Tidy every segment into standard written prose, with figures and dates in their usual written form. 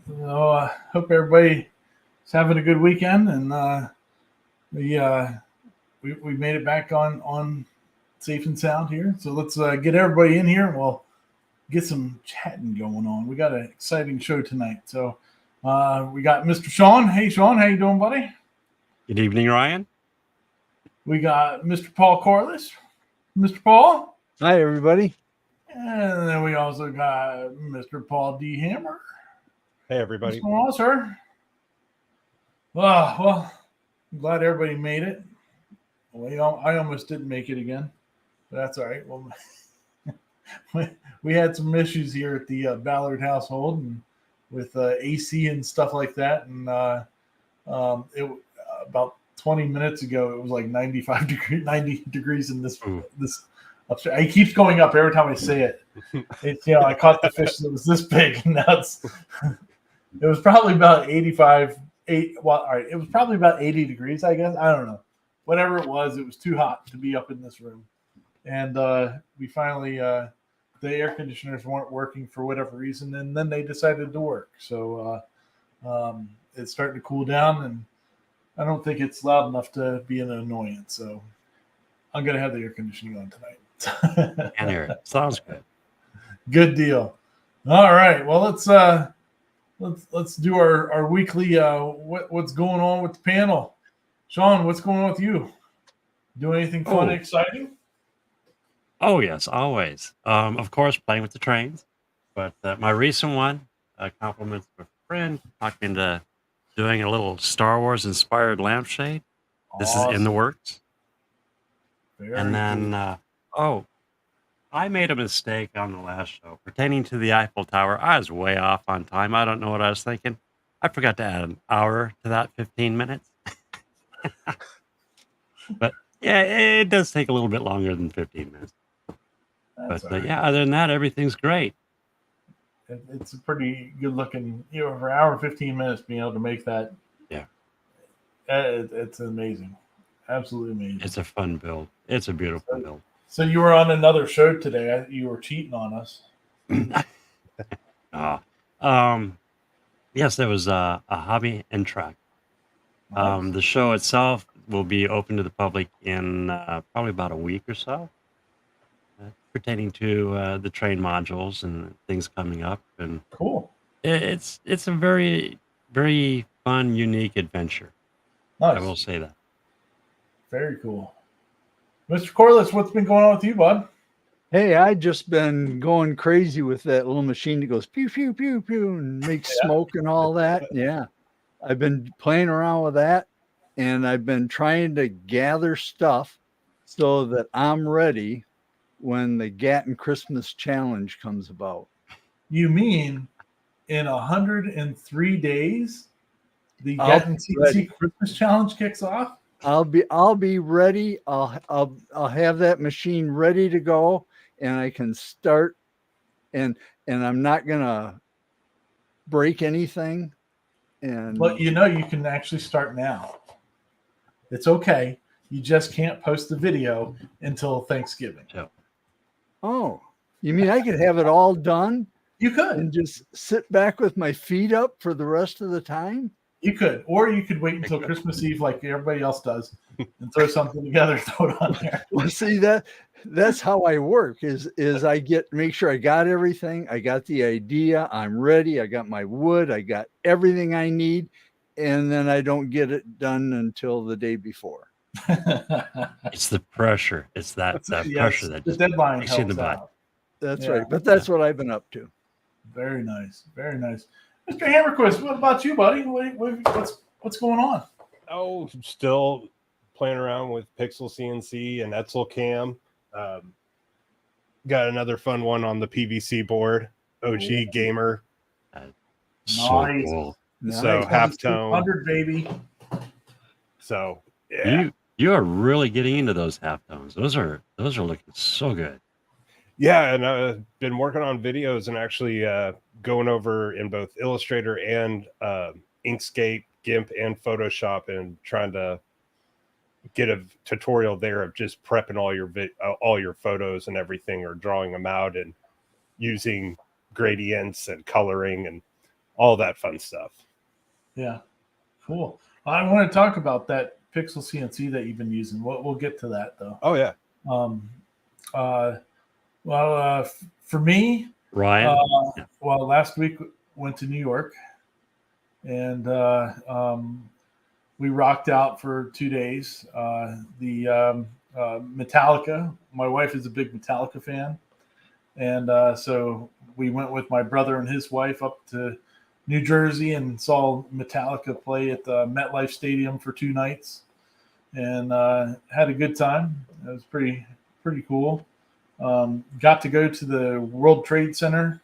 Hope everybody is having a good weekend, and we, uh, we made it back on safe and sound here. So let's get everybody in here, and we'll get some chatting going on. We got an exciting show tonight. So we got Mr. Sean. Hey, Sean, how you doing, buddy? Good evening, Ryan. We got Mr. Paul Corliss. Mr. Paul. Hi, everybody. And then we also got Mr. Paul D. Hammer. Hey, everybody. What's going on, sir? Well, I'm glad everybody made it. Well, I almost didn't make it again, but that's all right. Well, we had some issues here at the Ballard household and with AC and stuff like that. And about 20 minutes ago, it was like 90 degrees in this upstairs. It keeps going up every time I say it. It's I caught the fish that was this big, and now it was probably about 85. Well, all right, it was probably about 80 degrees, I guess. I don't know. Whatever it was too hot to be up in this room. And we finally, the air conditioners weren't working for whatever reason, and then they decided to work. So it's starting to cool down, and I don't think it's loud enough to be an annoyance. So I'm going to have the air conditioning on tonight. And here, sounds good. Good deal. All right. Well, let's do our weekly what's going on with the panel. Sean, what's going on with you? Doing anything fun and exciting? Oh yes, always. Of course, playing with the trains. But my recent one, compliments of a friend, talked me into doing a little Star Wars inspired lampshade. This is in the works. And then I made a mistake on the last show pertaining to the Eiffel Tower. I was way off on time. I don't know what I was thinking. I forgot to add an hour to that 15 minutes. But yeah, it does take a little bit longer than 15 minutes. But yeah, other than that, everything's great. It's a pretty good looking, for an hour and 15 minutes being able to make that. Yeah. It's amazing. Absolutely amazing. It's a fun build. It's a beautiful build. So you were on another show today. You were cheating on us. Yes, there was a hobby and track. Nice. The show itself will be open to the public in probably about a week or so, pertaining to the train modules and things coming up. And cool. It's a very, very fun, unique adventure. Nice. I will say that. Very cool. Mr. Corliss, what's been going on with you, bud? Hey, I just been going crazy with that little machine that goes pew, pew, pew, pew, and makes smoke and all that. Yeah. I've been playing around with that, and I've been trying to gather stuff so that I'm ready when the Gatton Christmas Challenge comes about. You mean in 103 days, the Gatton CC Christmas Challenge kicks off? I'll be ready. I'll have that machine ready to go, and I can start, and I'm not gonna break anything. But you can actually start now. It's okay. You just can't post the video until Thanksgiving. Oh, you mean I could have it all done? You could. And just sit back with my feet up for the rest of the time? You could. Or you could wait until Christmas Eve like everybody else does and throw something together, throw it on there. Well, see, that's how I work is I make sure I got everything. I got the idea. I'm ready. I got my wood. I got everything I need. And then I don't get it done until the day before. It's the pressure. It's that pressure that the deadline makes you in the butt. That's right. But that's what I've been up to. Very nice. Very nice. Mr. Hammerquist, what about you, buddy? What's going on? Oh, still playing around with Pixel CNC and Etzel Cam. Got another fun one on the PVC board. OG Gamer. Nice. So cool. So halftone. 100, baby. So yeah. You are really getting into those halftones. Those are looking so good. Yeah, and I've been working on videos and actually going over in both Illustrator and Inkscape, GIMP, and Photoshop, and trying to get a tutorial there of just prepping all your photos and everything, or drawing them out and using gradients and coloring. And all that fun stuff. Yeah, cool. I want to talk about that Pixel CNC that you've been using. We'll get to that though. Oh yeah. Um, for me, Ryan. well, last week went to New York, and we rocked out for 2 days. Metallica. My wife is a big Metallica fan, and so we went with my brother and his wife up to New Jersey and saw Metallica play at the MetLife Stadium for 2 nights, and had a good time. It was pretty cool. Got to go to the World Trade Center.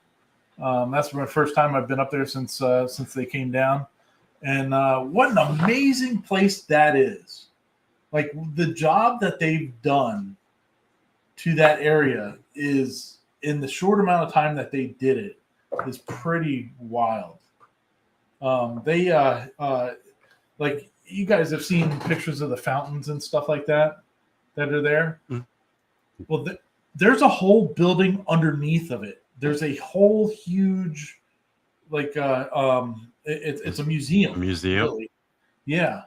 That's my first time I've been up there since they came down, and what an amazing place that is! Like the job that they've done to that area is, in the short amount of time that they did it, is pretty wild. They like, you guys have seen pictures of the fountains and stuff like that are there. Mm. Well, there's a whole building underneath of it. There's a whole huge, like, it's a museum. A museum. Really. Yeah,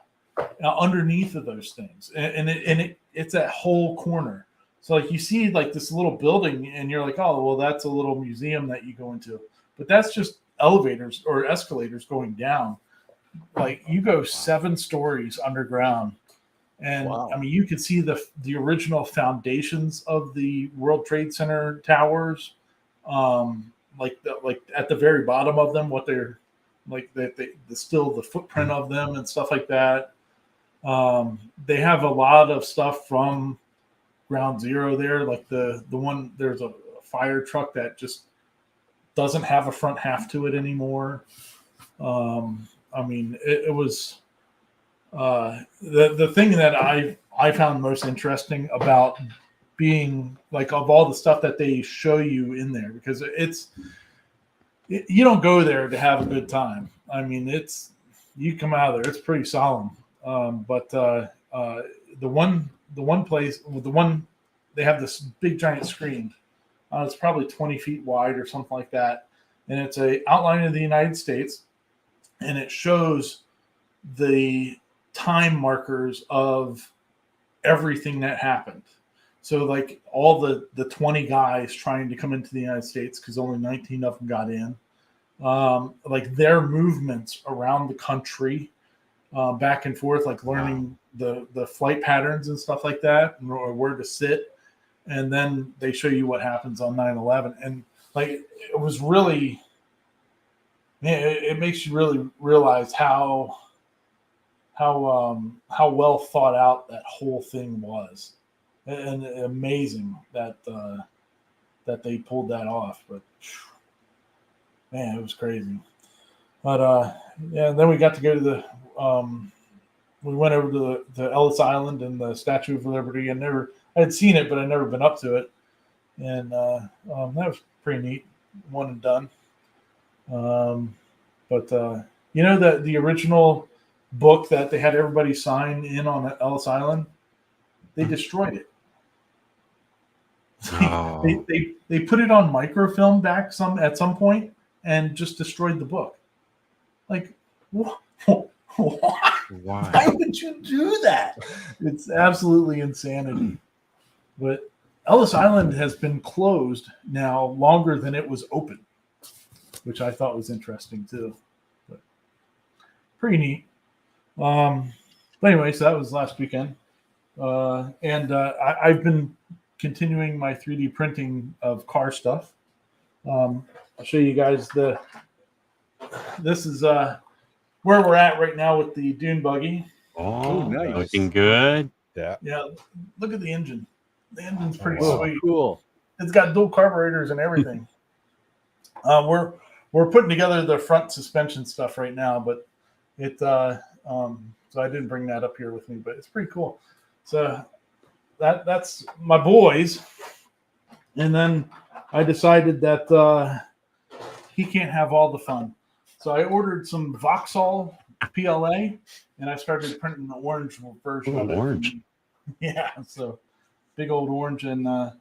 underneath of those things, and it's that whole corner. So like you see like this little building, and you're like, oh well, that's a little museum that you go into, but that's just elevators or escalators going down. Like you go 7 stories underground, and Wow. I mean you could see the original foundations of the World Trade Center towers, like at the very bottom of them, what they're like, still the footprint of them and stuff like that. They have a lot of stuff from Ground Zero there, like the one, there's a fire truck that just doesn't have a front half to it anymore. I mean, it was the thing that I found most interesting about being like, of all the stuff that they show you in there, because you don't go there to have a good time. I mean, you come out of there, it's pretty solemn. But the one place, they have this big giant screen. It's probably 20 feet wide or something like that, and it's a outline of the United States, and it shows the time markers of everything that happened. So like all the 20 guys trying to come into the United States, because only 19 of them got in, like their movements around the country, back and forth, like learning the flight patterns and stuff like that, or where to sit. And then they show you what happens on 9/11. And like, it was really, man, it makes you really realize how well thought out that whole thing was, and amazing that they pulled that off. But man, it was crazy. But yeah, then we got to go to we went over to the Ellis Island and the Statue of Liberty, and I had seen it, but I'd never been up to it, and that was pretty neat, one and done. But you know, the original book that they had everybody sign in on Ellis Island, they destroyed it. Oh. They put it on microfilm back at some point and just destroyed the book. Like, what? Why would you do that? It's absolutely insanity. But Ellis Island has been closed now longer than it was open, which I thought was interesting too. But pretty neat. But anyway, so that was last weekend. And I've been continuing my 3D printing of car stuff. I'll show you guys this is where we're at right now with the dune buggy. Oh, nice. Looking good. Yeah. Yeah, look at the engine. The engine's pretty Oh, sweet. cool. It's got dual carburetors and everything. We're putting together the front suspension stuff right now, but so I didn't bring that up here with me, but it's pretty cool. So that's my boys. And then I decided that he can't have all the fun. So I ordered some Vauxhall PLA, and I started printing the orange version of it. Orange. Yeah, so big old orange. And I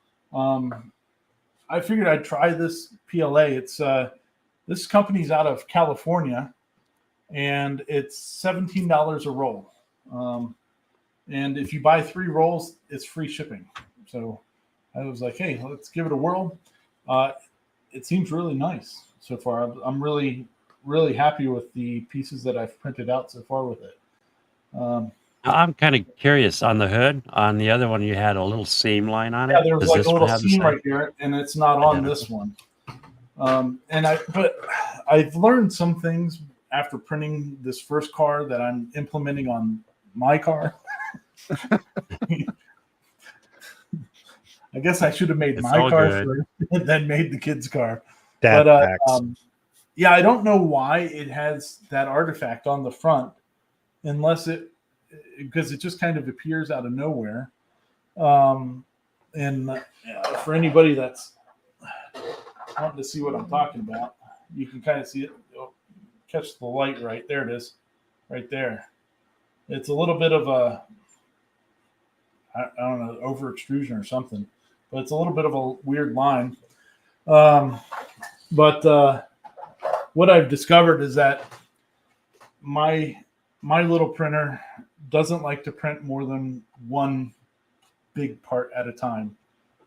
figured I'd try this PLA. It's This company's out of California, and it's $17 a roll. And if you buy 3 rolls, it's free shipping. So I was like, hey, let's give it a whirl. It seems really nice so far. I'm really, really happy with the pieces that I've printed out so far with it. I'm kind of curious on the hood. On the other one, you had a little seam line on it. Yeah, there was Does like this a one little have the seam same? right there, and it's not on this one. But I've learned some things after printing this first car that I'm implementing on my car. I guess I should have made It's my all car good. first and then made the kids' car. Dad But packs. yeah, I don't know why it has that artifact on the front, because it just kind of appears out of nowhere. And for anybody that's wanting to see what I'm talking about, you can kind of see it. Catch the light right there. It is, right there. It's a little bit of a, I don't know, over extrusion or something, but it's a little bit of a weird line. But what I've discovered is that my little printer doesn't like to print more than one big part at a time.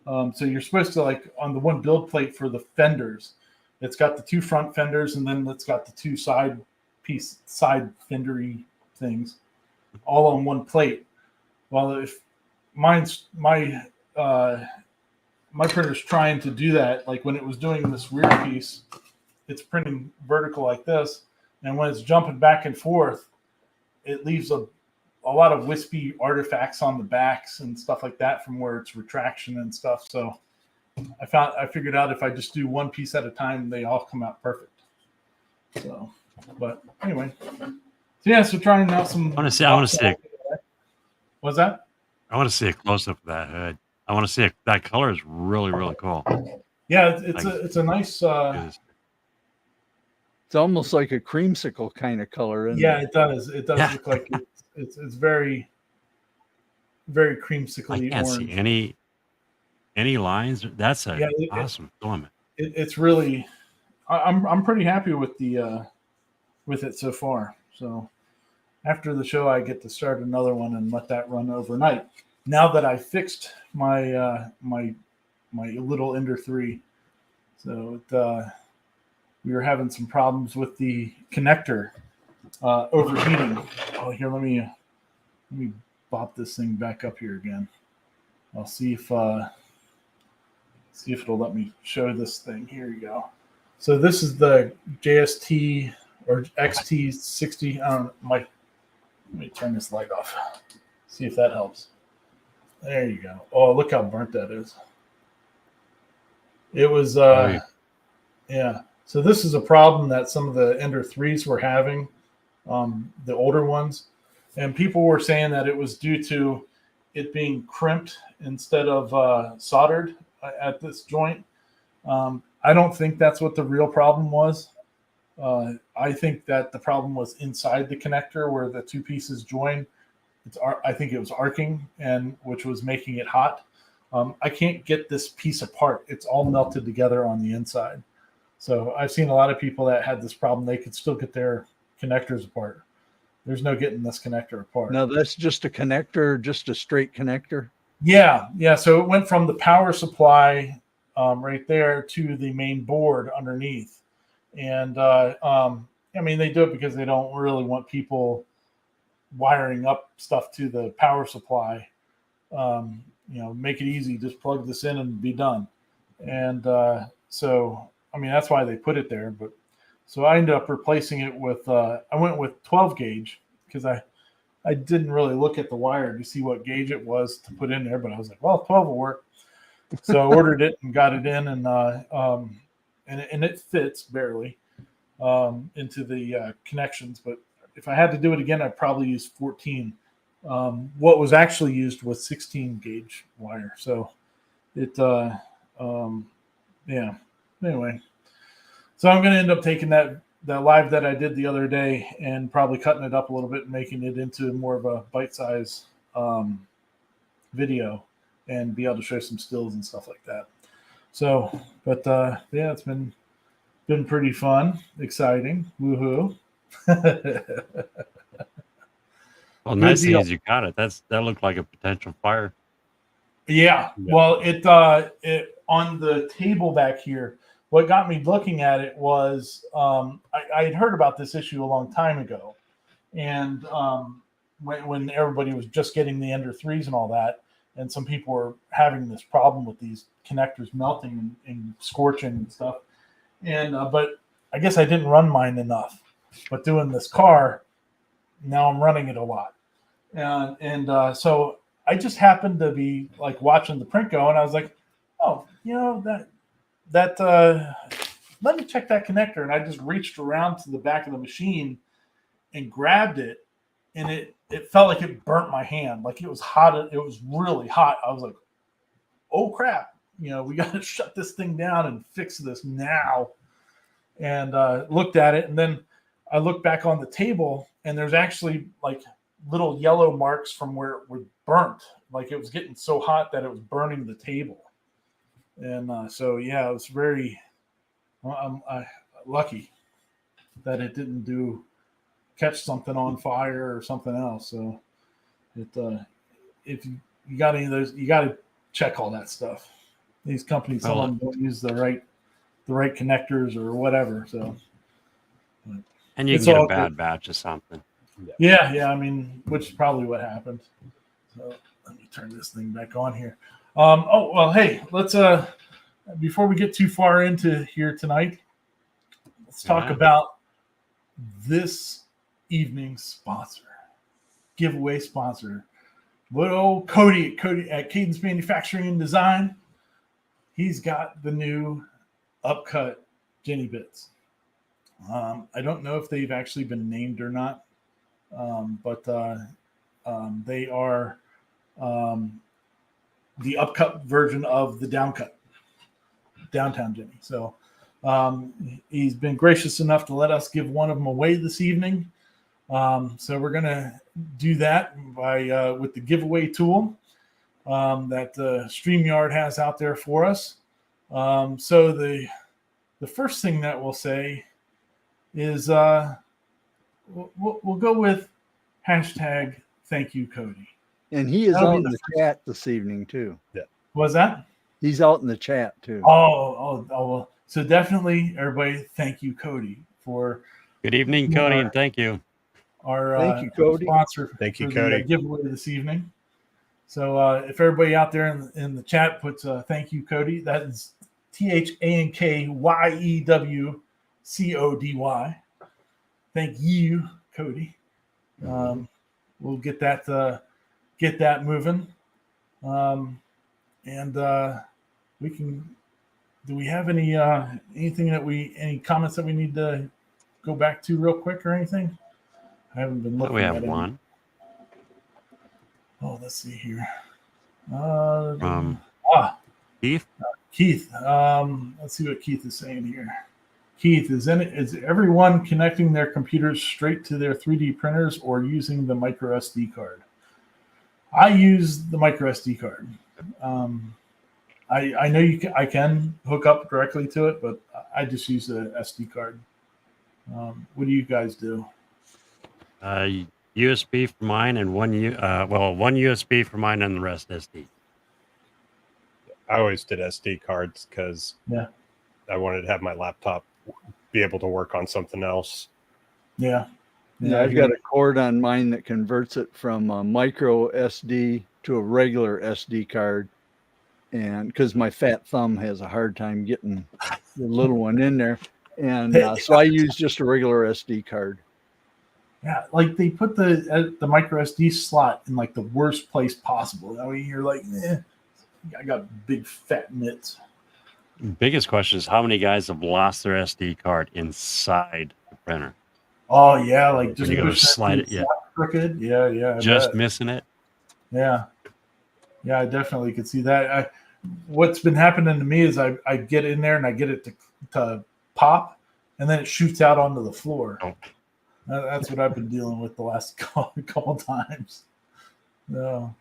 So you're supposed to, like, on the one build plate for the fenders, it's got the 2 front fenders, and then it's got the 2 side fendery things all on one plate. Well, if my printer's trying to do that, like when it was doing this rear piece, it's printing vertical like this, and when it's jumping back and forth, it leaves a lot of wispy artifacts on the backs and stuff like that from where it's retraction and stuff. So I figured out if I just do one piece at a time, they all come out perfect. So, but anyway, so trying out some. I want to see it. What's that? I want to see a close up of that hood. I want to see it. That color is really, really cool. Yeah, it's a nice. It's almost like a creamsicle kind of color. Yeah, it does. It does look like it's very, very creamsicle-y I can't orange. see any lines. That's awesome filament. It's really. I'm pretty happy with the with it so far. So after the show, I get to start another one and let that run overnight. Now that I fixed my my little Ender 3, so we were having some problems with the connector overheating. Oh, here, let me bop this thing back up here again. I'll see if it'll let me show this thing. Here you go. So this is the JST or XT60. Let me turn this light off. See if that helps. There you go. Oh, look how burnt that is. It was yeah. So this is a problem that some of the Ender 3s were having, the older ones. And people were saying that it was due to it being crimped instead of soldered at this joint. I don't think that's what the real problem was. I think that the problem was inside the connector where the 2 pieces join. I think it was arcing, which was making it hot. I can't get this piece apart. It's all melted together on the inside. So I've seen a lot of people that had this problem. They could still get their connectors apart. There's no getting this connector apart. No, that's just a connector, just a straight connector. Yeah. So it went from the power supply right there to the main board underneath. And I mean, they do it because they don't really want people wiring up stuff to the power supply. Make it easy. Just plug this in and be done. And so, I mean, that's why they put it there. But so I ended up replacing it with, I went with 12 gauge because I didn't really look at the wire to see what gauge it was to put in there, but I was like, well, 12 will work. So I ordered it and got it in, and it fits barely into the connections. But if I had to do it again, I'd probably use 14. What was actually used was 16 gauge wire. So it, yeah. Anyway, so I'm going to end up taking that live that I did the other day and probably cutting it up a little bit and making it into more of a bite-size video and be able to show some stills and stuff like that. So, but yeah, it's been been pretty fun, exciting. Woohoo! Well, Good nice deal. thing is you got it. That looked like a potential fire. Yeah. Yeah. Well, it on the table back here. What got me looking at it was I had heard about this issue a long time ago, and when everybody was just getting the Ender 3s and all that, and some people were having this problem with these connectors melting and scorching and stuff. And but I guess I didn't run mine enough. But doing this car, now I'm running it a lot, and so I just happened to be like watching the print go, and I was like, oh, that let me check that connector, and I just reached around to the back of the machine and grabbed it, and it felt like it burnt my hand, like it was hot. It was really hot. I was like, oh crap, we got to shut this thing down and fix this now. And looked at it, and then I looked back on the table, and there's actually like little yellow marks from where it was burnt, like it was getting so hot that it was burning the table. And so yeah, I was very lucky that it didn't catch something on fire or something else. So if you got any of those, you got to check all that stuff. These companies, some of them don't use the right connectors or whatever. So, And you It's can get all a bad good. batch of something. yeah. I mean, which is probably what happened. So let me turn this thing back on here. Oh well, hey, let's before we get too far into here tonight, let's talk Yeah. about this evening's sponsor, giveaway sponsor. What old Cody at Cadence Manufacturing and Design. He's got the new upcut Jenny Bits. I don't know if they've actually been named or not, but they are the upcut version of the downtown Jenny. So he's been gracious enough to let us give one of them away this evening. So we're gonna do that by with the giveaway tool that StreamYard has out there for us. So the first thing that we'll say is we'll go with hashtag thank you, Cody. And he is That'll be out in the the chat this evening too. Was that? He's out in the chat too. Oh, well. So definitely, everybody, thank you, Cody, for Good evening, Cody, and thank you. our Thank you, Cody. sponsor. Thank you, for Cody. The giveaway this evening. So if everybody out there in the chat puts thank you, Cody, that is ThankYewCody. Thank you, Cody. We'll get that moving. And we can. Do we have any any comments that we need to go back to real quick or anything? I haven't been looking. We have at any. one. Oh, let's see here. Keith. Keith. Let's see what Keith is saying here. Keith, is everyone connecting their computers straight to their 3D printers or using the micro SD card? I use the micro SD card. I know I can hook up directly to it, but I just use the SD card. What do you guys do? USB for mine and one USB for mine and the rest SD. I always did SD cards because I wanted to have my laptop be able to work on something else. Yeah, I've got a cord on mine that converts it from a micro SD to a regular SD card. And because my fat thumb has a hard time getting the little one in there. And so I use just a regular SD card. Yeah, like they put the micro SD slot in like the worst place possible. I mean, you're like, I got big fat mitts. Biggest question is how many guys have lost their SD card inside the printer? Oh yeah, like just you go to slide it, crooked. Yeah. Just missing it. Yeah, I definitely could see that. What's been happening to me is I get in there and I get it to pop, and then it shoots out onto the floor. Oh. That's what I've been dealing with the last couple times. So,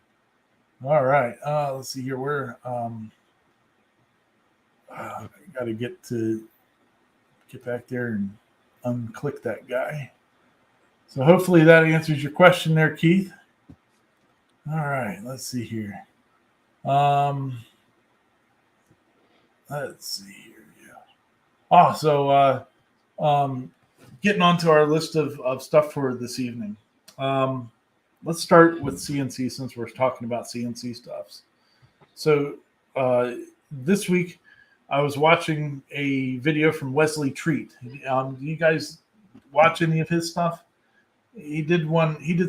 all right. Let's see here. We're got to get to get back there and unclick that guy. So hopefully that answers your question there, Keith. All right, let's see here. Let's see here. Yeah. So getting onto our list of stuff for this evening. Let's start with CNC since we're talking about CNC stuffs. So this week I was watching a video from Wesley Treat. Do you guys watch any of his stuff? He did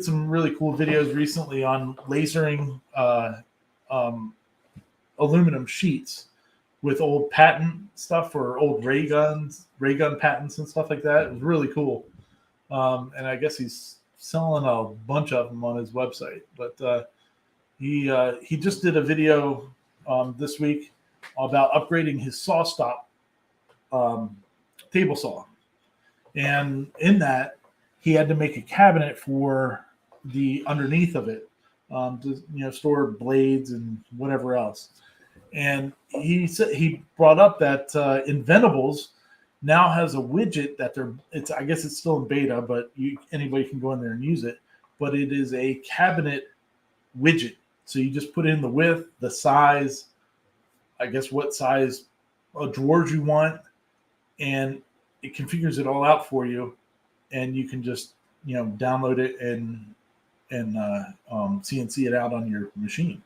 some really cool videos recently on lasering aluminum sheets with old patent stuff or old ray gun patents and stuff like that. It was really cool. And I guess he's selling a bunch of them on his website. But he just did a video this week about upgrading his SawStop table saw. And in that, he had to make a cabinet for the underneath of it to store blades and whatever else. And he said he brought up that Inventables now has a widget that I guess it's still in beta, but anybody can go in there and use it. But it is a cabinet widget. So you just put in the width, the size, I guess what size drawers you want, and it configures it all out for you. And you can just download it and CNC it out on your machine.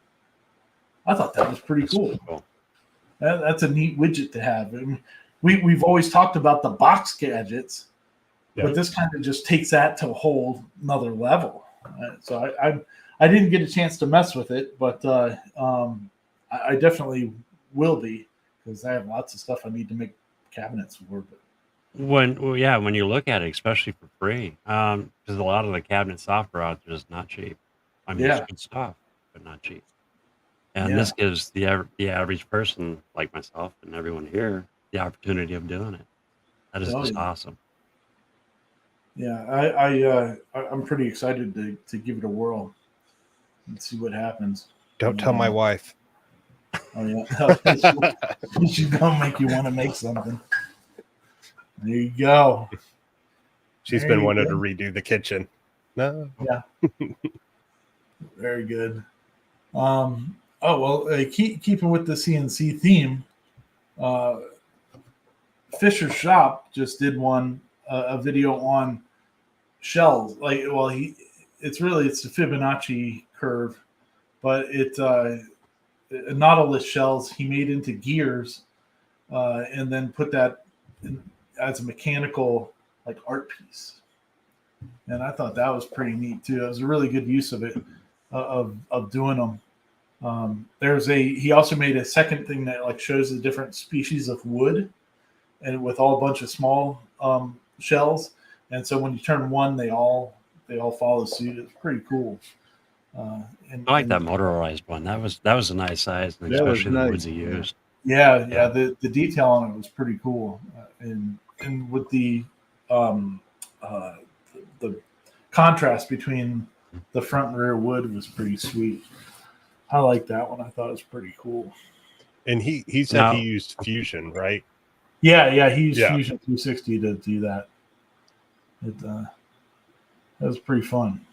I thought that was pretty cool. That's a neat widget to have. I mean, we've always talked about the box gadgets, but this kind of just takes that to a whole another level. So I didn't get a chance to mess with it, but I definitely will be because I have lots of stuff I need to make cabinets for. But when you look at it, especially for free, because a lot of the cabinet software out there is not cheap. I mean, it's good stuff, but not cheap. And this gives the average person like myself and everyone here the opportunity of doing it. That is just awesome. Yeah, I'm pretty excited to give it a whirl and see what happens. Don't tell my wife. Oh yeah, she's gonna make you want to make something. There you go. She's been wanting to redo the kitchen. No. Yeah. Very good. Keeping with the CNC theme, Fisher Shop just did a video on shells. It's the Fibonacci curve, but it's Nautilus shells he made into gears, and then put that in as a mechanical art piece. And I thought that was pretty neat too. It was a really good use of it, of doing them. He also made a second thing that shows the different species of wood, and with all a bunch of small shells. And so when you turn one, they all follow suit. It's pretty cool. I like that motorized one. That was a nice size, especially the woods he used. Yeah. The detail on it was pretty cool, and with the contrast between the front and rear wood was pretty sweet. I like that one. I thought it was pretty cool. And he said he used Fusion, right? Yeah, he used Fusion 360 to do that. That was pretty fun.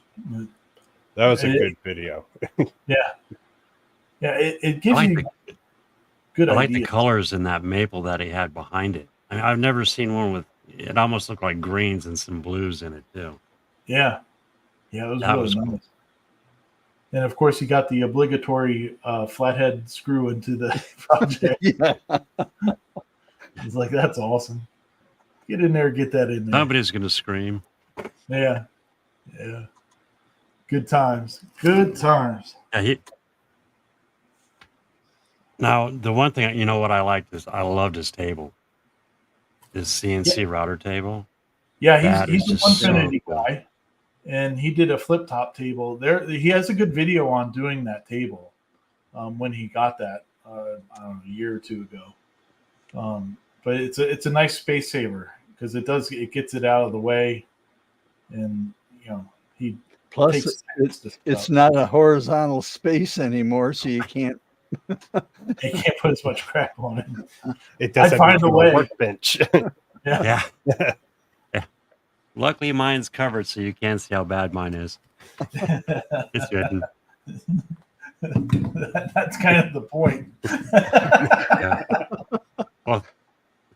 That was a good video. Yeah, it gives you good idea. I like the colors in that maple that he had behind it. I mean, I've never seen one with it almost looked like greens and some blues in it too. Yeah, it was really nice. Cool. And of course, he got the obligatory flathead screw into the project. It's like, that's awesome. Get in there, get that in there. Somebody's gonna scream. Yeah. Good times. Yeah, now, the one thing, what I liked is I loved his table. His CNC router table. Yeah, he's a Onefinity guy. And he did a flip top table. He has a good video on doing that table when he got that, I don't know, a year or two ago. But it's a nice space saver because it gets it out of the way. And, he plus it's not a horizontal space anymore, so you can't put as much crap on it. It doesn't find a way. Workbench. Yeah. Yeah. Yeah. Luckily, mine's covered, so you can't see how bad mine is. It's hidden. That's kind of the point. Yeah. Well,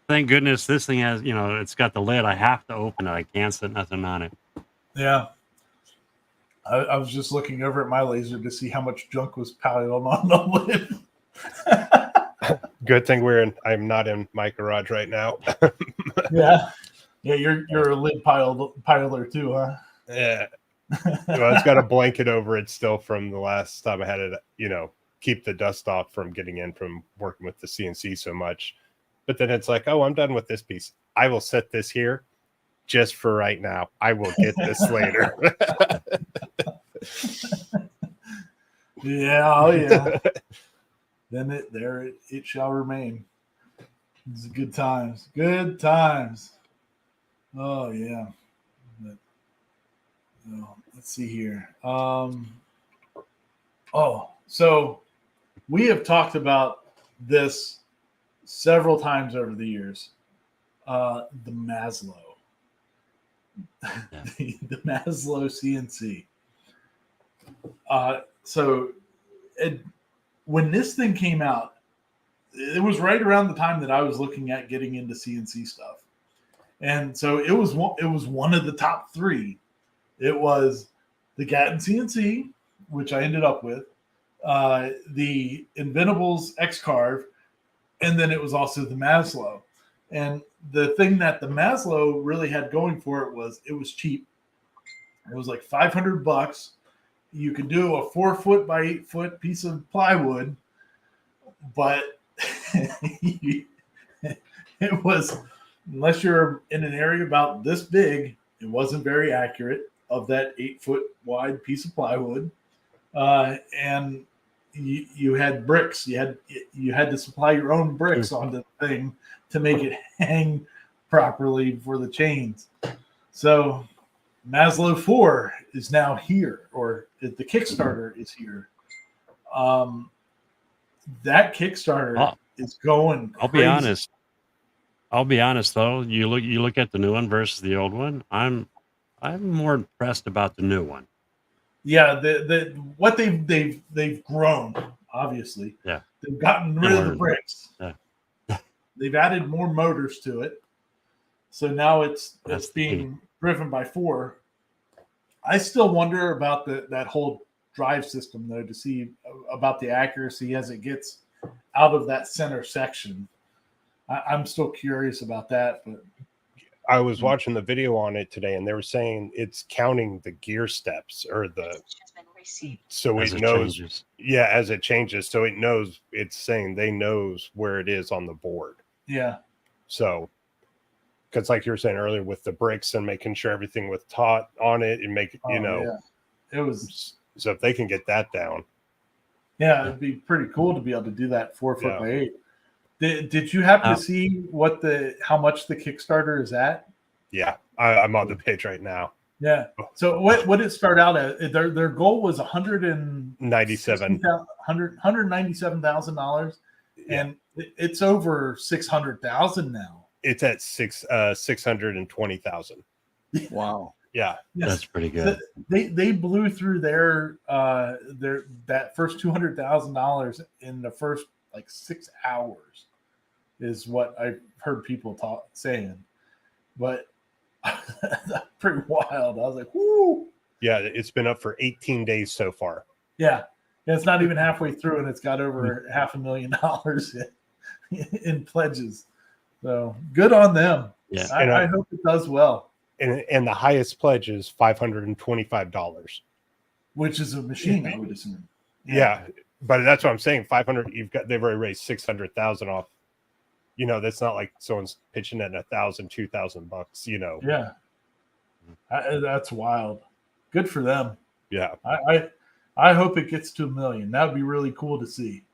thank goodness this thing has, it's got the lid. I have to open it. I can't set nothing on it. Yeah. I was just looking over at my laser to see how much junk was piled on the lid. Good thing I'm not in my garage right now. Yeah. Yeah, you're a lid piler too, huh? Yeah. Well, it's got a blanket over it still from the last time I had it, keep the dust off from getting in from working with the CNC so much. But then it's like, oh, I'm done with this piece. I will set this here just for right now. I will get this later. Yeah, oh yeah. Then it shall remain. It's good times. Good times. Oh yeah. Let's see here. So we have talked about this several times over the years. The Maslow. Yeah. the Maslow CNC. When this thing came out, it was right around the time that I was looking at getting into CNC stuff, and so it was one of the top three. It was the Gatton CNC, which I ended up with, the Inventables X-Carve, and then it was also the Maslow. And the thing that the Maslow really had going for it was cheap. It was like $500. You could do a 4 foot by 8 foot piece of plywood, but it was, unless you're in an area about this big, it wasn't very accurate of that 8 foot wide piece of plywood. And you had bricks. You had to supply your own bricks onto the thing to make it hang properly for the chains. So Maslow 4 is now here, or the Kickstarter is here. That Kickstarter is going crazy. I'll be honest though. You look at the new one versus the old one. I'm more impressed about the new one. Yeah, what they've grown, obviously. Yeah. They've gotten rid of the bricks. Yeah. They've added more motors to it. So now it's being driven by 4. I still wonder about that whole drive system though, to see about the accuracy as it gets out of that center section. I'm still curious about that, but I was watching the video on it today, and they were saying it's counting the gear steps or so it knows. Changes. Yeah, as it changes, so it knows. It's saying they knows where it is on the board. Yeah. So, because like you were saying earlier, with the bricks and making sure everything was taut on it, and make yeah. It was. So if they can get that down, yeah, it'd be pretty cool to be able to do that 4 foot by 8. Did you happen to see how much the Kickstarter is at? Yeah, I'm on the page right now. Yeah. So what did it start out at? Their goal was $197,000, and it's over 600,000 now. It's at 620,000. Wow. Yeah, yes. That's pretty good. So they blew through their that first $200,000 in the first 6 hours, is what I've heard people saying. But that's pretty wild. I was like, whoo. Yeah, it's been up for 18 days so far. Yeah. It's not even halfway through, and it's got over $500,000 in pledges. So good on them. Yeah. I hope it does well. And the highest pledge is $525. Which is a machine, I would assume. Yeah. But that's what I'm saying. 500. They've already raised 600,000 off. That's not like someone's pitching at $1,000, $2,000. Yeah, that's wild. Good for them. Yeah, I hope it gets to $1 million. That would be really cool to see.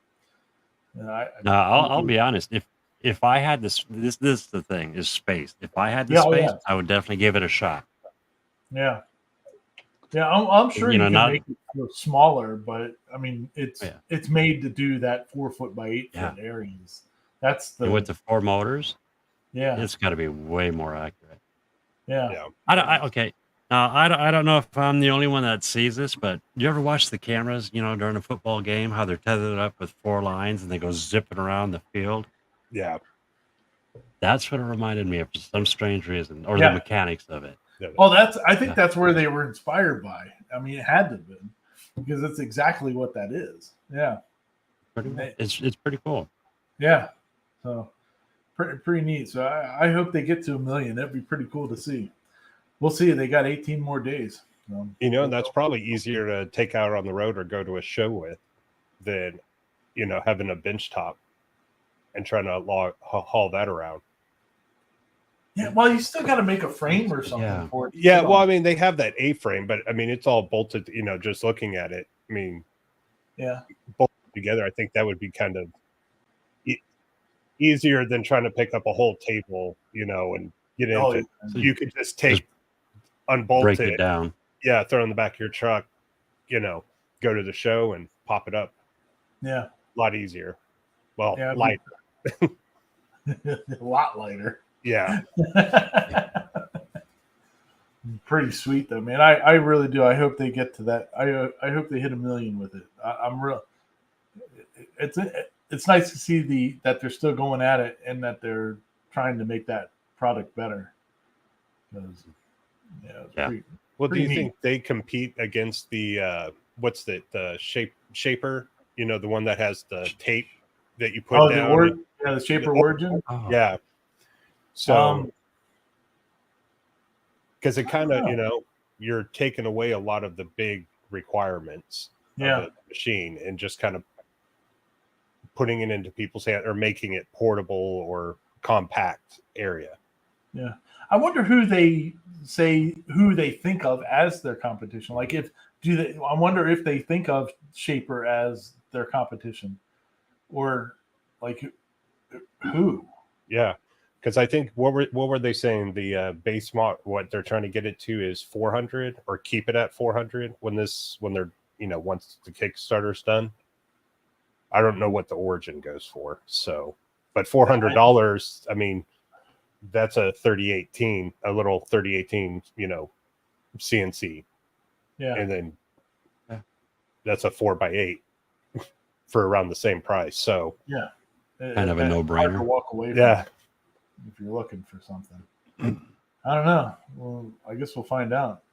I'll be honest. If I had this is the thing, is space. If I had the space, I would definitely give it a shot. Yeah. Yeah, I'm sure you can make it smaller, but I mean, it's made to do that 4 foot by 8 foot areas. That's with the 4 motors. Yeah. It's got to be way more accurate. Yeah. Yeah. Okay. Now, I don't know if I'm the only one that sees this, but do you ever watch the cameras, during a football game, how they're tethered up with 4 lines and they go zipping around the field? Yeah. That's what it reminded me of for some strange reason, or Yeah. the mechanics of it. Well, I think that's where they were inspired by. I mean, it had to have been, because it's exactly what that is. Yeah. It's pretty cool. Yeah. So pretty neat. So I hope they get to 1 million. That'd be pretty cool to see. We'll see. They got 18 more days. So, That's probably easier to take out on the road or go to a show with than, having a bench top and trying to haul that around. Yeah, well, you still got to make a frame or something for it. Yeah, well, I mean, they have that A-frame, but I mean, it's all bolted, just looking at it. I mean, yeah, bolted together, I think that would be kind of easier than trying to pick up a whole table, and get into you could just unbolt break it down. Yeah, throw it in the back of your truck, go to the show and pop it up. Yeah. A lot easier. Well, lighter. A lot lighter. Yeah. Pretty sweet though, man. I really do. I hope they get to that. I hope they hit 1 million with it. I'm real. It's nice to see that they're still going at it and that they're trying to make that product better. Well, do you think they compete against the the shaper? The one that has the tape that you put down. The Shaper Origin. Oh. Yeah. So, because it kind of, you're taking away a lot of the big requirements of the machine and just kind of putting it into people's hands or making it portable or compact area. Yeah. I wonder who they think of as their competition. Like I wonder if they think of Shaper as their competition, or like who? Yeah. Because I think what were they saying? The base mod, what they're trying to get it to is 400 or keep it at 400 when they're once the Kickstarter's done. I don't know what the Origin goes for. So, but $400. I mean, that's a 3018, a little 3018, CNC. Yeah, and then that's a 4x8 for around the same price. So yeah, kind of a no-brainer. Walk away from yeah. If you're looking for something. I don't know. Well, I guess we'll find out.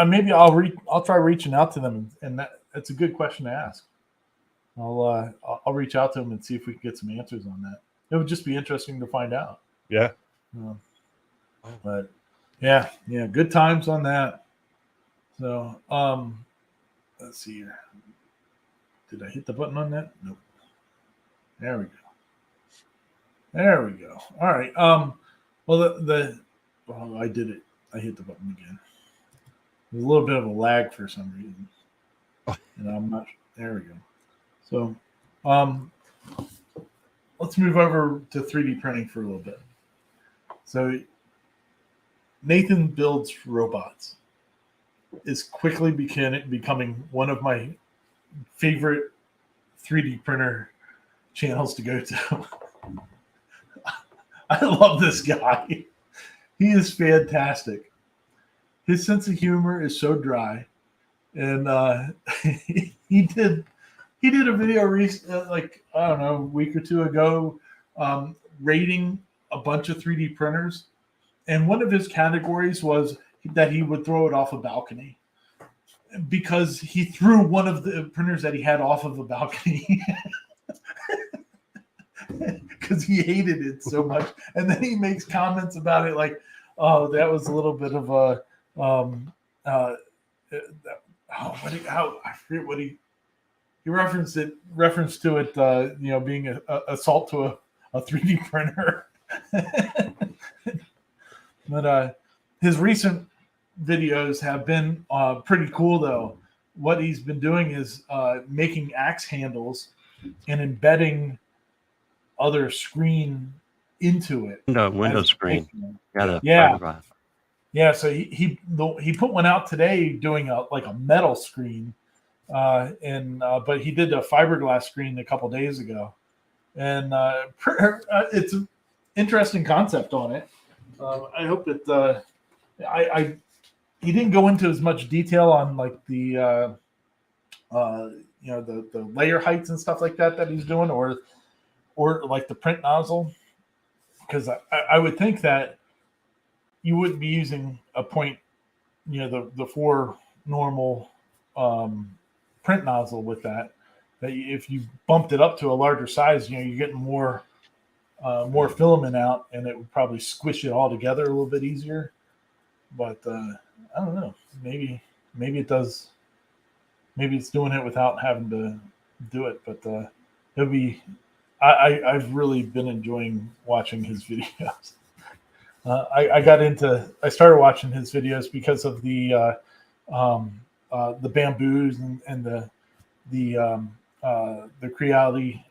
Maybe I'll try reaching out to them, and that's a good question to ask. I'll reach out to them and see if we can get some answers on that. It would just be interesting to find out. Yeah. But yeah, good times on that. So let's see here. Did I hit the button on that? Nope. There we go. All right. Well, I did it. I hit the button again. There's a little bit of a lag for some reason. And I'm not. There we go. So, let's move over to 3D printing for a little bit. So, Nathan Builds Robots is quickly becoming one of my favorite 3D printer channels to go to. I love this guy. He is fantastic. His sense of humor is so dry, and he did a video a week or two ago, rating a bunch of 3D printers, and one of his categories was that he would throw it off a balcony because he threw one of the printers that he had off of a balcony. Because he hated it so much, and then he makes comments about it like, "Oh, that was a little bit of a I forget what he referenced to it, being a assault to a 3D printer." But his recent videos have been pretty cool, though. What he's been doing is making axe handles and embedding other screen into it. Window screen. Yeah. So he put one out today doing a metal screen, but he did a fiberglass screen a couple days ago, and interesting concept on it. I hope that he didn't go into as much detail on like the the layer heights and stuff like that he's doing, or like the print nozzle, because I would think that you wouldn't be using a point, the 4 normal print nozzle with that. That if you bumped it up to a larger size, you're getting more filament out, and it would probably squish it all together a little bit easier. But I don't know. Maybe it does. Maybe it's doing it without having to do it. But it'll be. I've really been enjoying watching his videos. I started watching his videos because of the bamboos and the Creality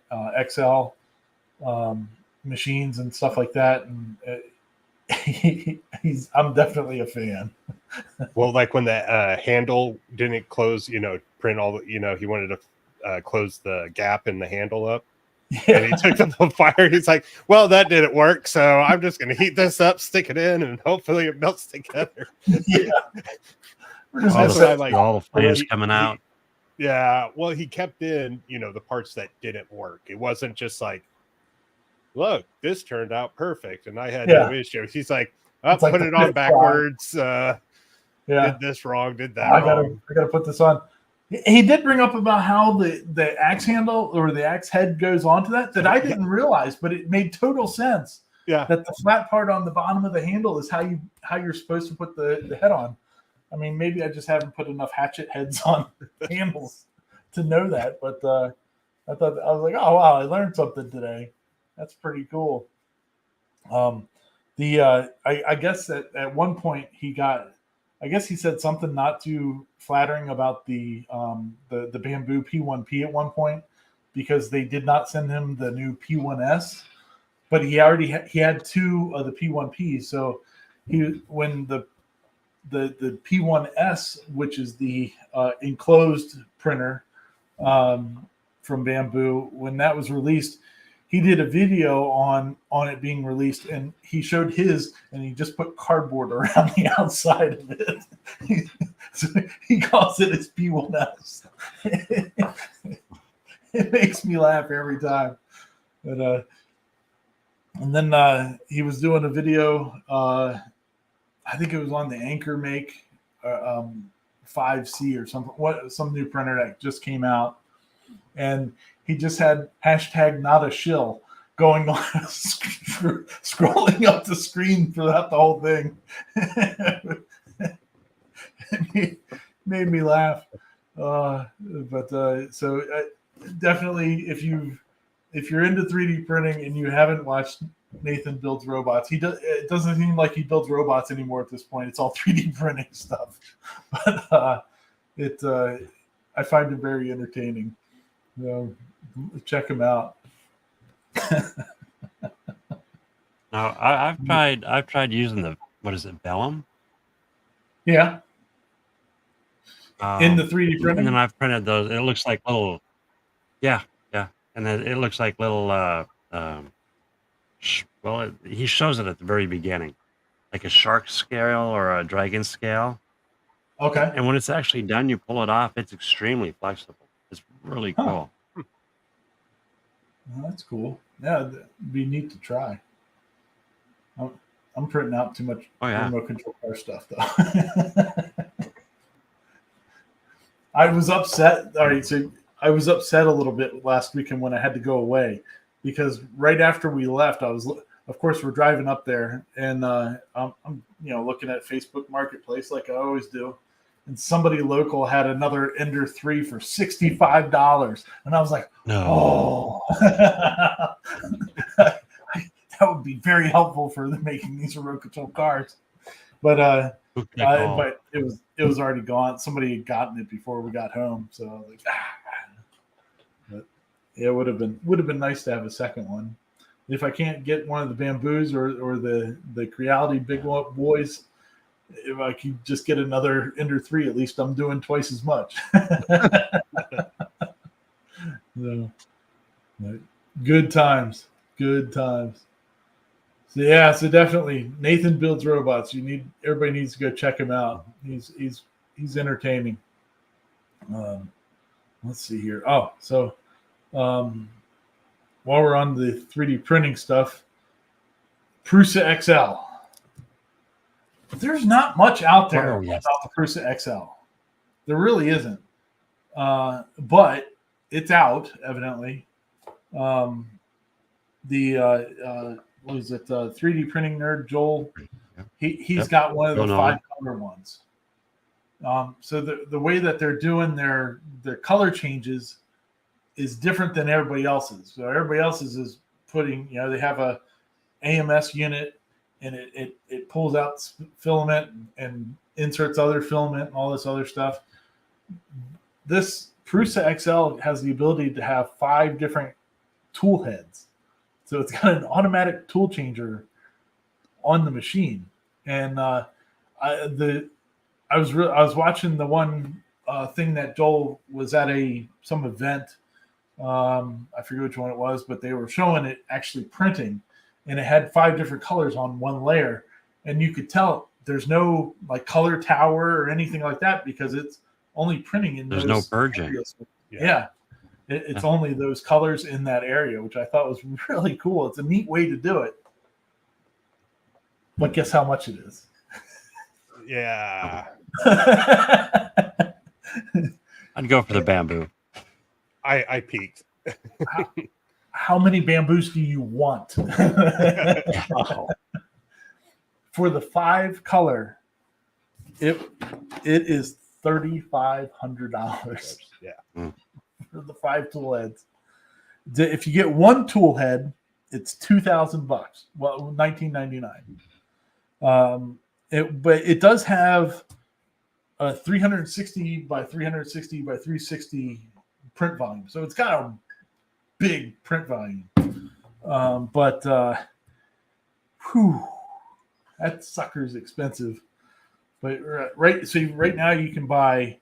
XL machines and stuff like that, and I'm definitely a fan. Well, like when the handle didn't close, print all the, he wanted to close the gap in the handle up. Yeah. And he took up the fire. He's like, well, that didn't work, so I'm just going to heat this up, stick it in, and hopefully it melts together. Yeah. All the flames coming out. Yeah, well, he kept in, the parts that didn't work. It wasn't just like, look, this turned out perfect, and I had no issues. He's like, put it on backwards. Did this wrong, did that wrong. I gotta put this on. He did bring up about how the axe handle or the axe head goes onto that I didn't realize, but it made total sense. Yeah, that the flat part on the bottom of the handle is how you're supposed to put the head on. I mean, maybe I just haven't put enough hatchet heads on handles to know that, but I was like, oh wow, I learned something today. That's pretty cool. I guess that at one point he said something not too flattering about the Bamboo P1P at one point, because they did not send him the new P1S, but he had 2 of the P1Ps. So when the P1S, which is the enclosed printer from Bamboo, when that was released, he did a video on it being released, and he showed his, and he just put cardboard around the outside of it. So he calls it his P1S. It makes me laugh every time. But and then he was doing a video. I think it was on the Anchor Make 5C or something. Some new printer that just came out, and he just had hashtag not a shill going on, scrolling up the screen throughout the whole thing. It made me laugh. So definitely, if you're into 3D printing and you haven't watched Nathan Builds Robots, it doesn't seem like he builds robots anymore at this point. It's all 3D printing stuff. But I find it very entertaining. Check him out. No, I've tried using what is it, Vellum? Yeah. In the 3D printing? And then I've printed those. It looks like little, yeah. And then it looks like little, he shows it at the very beginning, like a shark scale or a dragon scale. Okay. And when it's actually done, you pull it off. It's extremely flexible. It's really cool. Well, that's cool. Yeah, it'd be neat to try. I'm printing out too much remote control car stuff, though. I was upset. All right, so I was upset a little bit last weekend when I had to go away, because right after we left, of course, we're driving up there, and I'm looking at Facebook Marketplace like I always do, and somebody local had another Ender 3 for $65, and I was like, no. Oh. That would be very helpful for making these remote control cars, but it was already gone. Somebody had gotten it before we got home, so I was like, But it would have been nice to have a second one. If I can't get one of the Bamboos or the Creality big boys, if I could just get another Ender 3, at least I'm doing twice as much. So, good times. So definitely Nathan Builds Robots. Everybody needs to go check him out. He's entertaining. Let's see here. While we're on the 3D printing stuff, Prusa XL. There's not much out there about the Prusa XL. There really isn't. But it's out, evidently. What is it? 3D printing nerd Joel. He's got one of the 5-color ones. So the way that they're doing their color changes is different than everybody else's. So everybody else's is putting, they have a AMS unit, and it pulls out filament and inserts other filament and all this other stuff. This Prusa XL has the ability to have 5 different tool heads. So it's got an automatic tool changer on the machine. And I was watching the one thing that Joel was at some event. I forget which one it was, but they were showing it actually printing, and it had 5 different colors on one layer, and you could tell there's no like color tower or anything like that because it's only printing in there's those no purging. areas. It's only those colors in that area, which I thought was really cool. It's a neat way to do it. But guess how much it is? Yeah. I'd go for the bamboo. I peaked. How many bamboos do you want? For the 5-color, it is $3,500. Yeah. For the 5 tool heads. If you get 1 tool head, it's $2,000. Well, $19.99. But it does have a 360 by 360 by 360 print volume, so it's got a big print volume. That sucker's expensive. But right now you can buy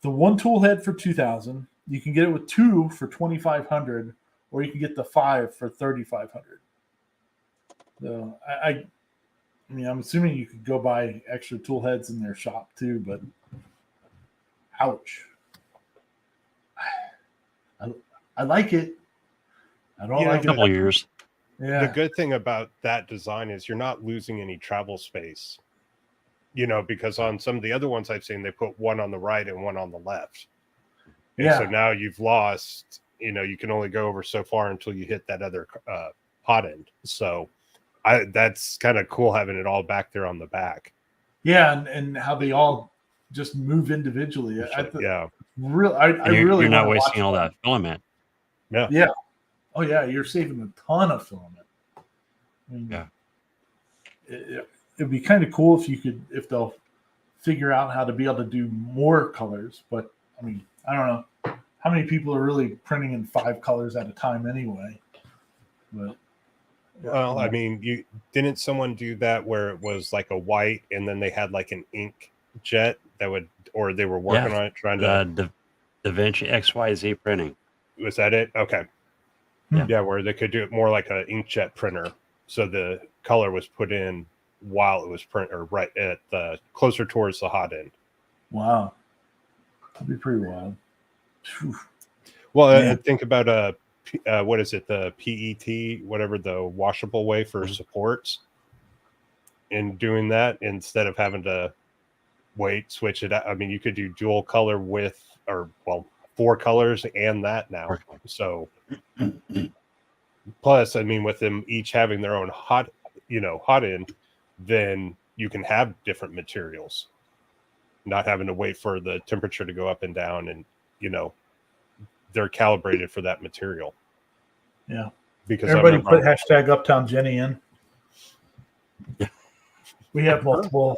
the 1 tool head for $2,000. You can get it with 2 for $2,500, or you can get the 5 for $3,500. So I mean, I'm assuming you could go buy extra tool heads in their shop too, but ouch. I like it. I don't like it. A couple of years. Yeah. The good thing about that design is you're not losing any travel space, because on some of the other ones I've seen, they put one on the right and one on the left. And so now you've lost, you can only go over so far until you hit that other pot end. So that's kind of cool having it all back there on the back. Yeah. And how they all just move individually. Yeah. You're not wasting all that filament. Yeah. Yeah. Oh yeah. You're saving a ton of filament. I mean, yeah. It'd be kind of cool if they'll figure out how to be able to do more colors, but I mean, I don't know how many people are really printing in 5 colors at a time anyway. But well, I mean, didn't someone do that where it was like a white and then they had like an ink jet that would, or they were working on it trying to DaVinci XYZ printing. Was that it? Okay. Yeah, where they could do it more like an inkjet printer, so the color was put in while it was print, or right at the closer towards the hot end. Wow, that'd be pretty wild. Whew. Well, think about what is it, the PET, whatever, the washable way for supports, in doing that instead of having to switch it out. I mean, you could do dual color with, 4 colors and that now. So plus, I mean, with them each having their own hot end, then you can have different materials, not having to wait for the temperature to go up and down, and they're calibrated for that material. Yeah. Because everybody put hashtag Uptown Jenny in. Yeah. We have multiple